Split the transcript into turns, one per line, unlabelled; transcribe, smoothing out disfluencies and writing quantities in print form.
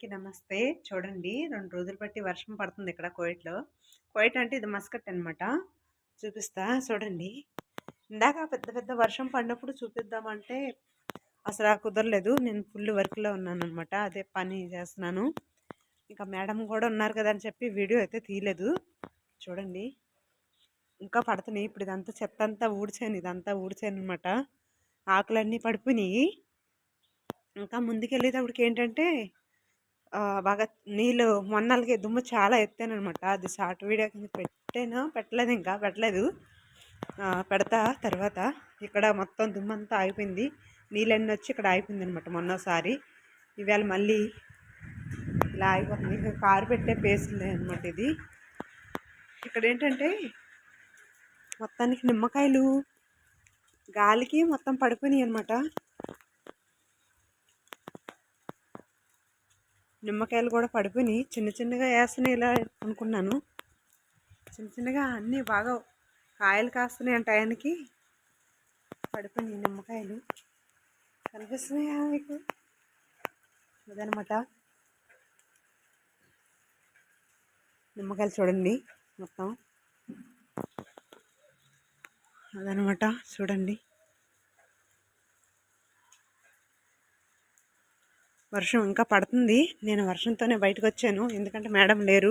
నమస్తే. చూడండి 2 రోజులు బట్టి వర్షం పడుతుంది ఇక్కడ కువైట్‌లో. కువైట్ అంటే ఇది మస్కట్ అనమాట. చూపిస్తా చూడండి. ఇందాక పెద్ద పెద్ద వర్షం పడినప్పుడు చూపిద్దామంటే అసల కుదరలేదు. నేను ఫుల్ వర్క్‌లో ఉన్నాననమాట. అదే పని చేస్తున్నాను. ఇంకా మేడం కూడా ఉన్నారు కదా అని చెప్పి వీడియో అయితే తీయలేదు. చూడండి. ఇంకా పడుతున్నాయి. ఇప్పుడు ఇదంతా చెత్తంతా ఊడ్చాను. ఇదంతా ఊడ్చాననమాట. ఆకులన్నీ పడిపోయినియి. ఇంకా ముందుకెళ్ళేటప్పటికి ఏంటంటే బాగా నీళ్ళు మొన్నలకి దుమ్ము చాలా ఎత్తాననమాట. అది షార్ట్ వీడియో కింద పెట్టలేదు, ఇంకా పెట్టలేదు. పెడతా తర్వాత. ఇక్కడ మొత్తం దుమ్మంతా ఆగిపోయింది. నీళ్ళన్నీ వచ్చి ఇక్కడ ఆగిపోయిందనమాట మొన్నసారి. ఇవాళ మళ్ళీ ఇలా ఆగిపోతుంది. ఇక్కడ కారు పెట్టే ప్లేస్లే అనమాట ఇది. ఇక్కడ ఏంటంటే మొత్తానికి నిమ్మకాయలు గాలికి మొత్తం పడిపోయినాయి అనమాట. నిమ్మకాయలు కూడా పడిపోయినాయి. చిన్న చిన్నగా వేస్తున్నాయి ఇలా అనుకున్నాను. చిన్న చిన్నగా అన్నీ బాగా కాయలు కాస్తున్నాయి టయానికి పడిపోయినాయి నిమ్మకాయలు. కనిపిస్తున్నాయా మీకు? అదనమాట నిమ్మకాయలు చూడండి మొత్తం. అదనమాట చూడండి. వర్షం ఇంకా పడుతుంది. నేను వర్షంతోనే బయటకు వచ్చాను, ఎందుకంటే మేడం లేరు.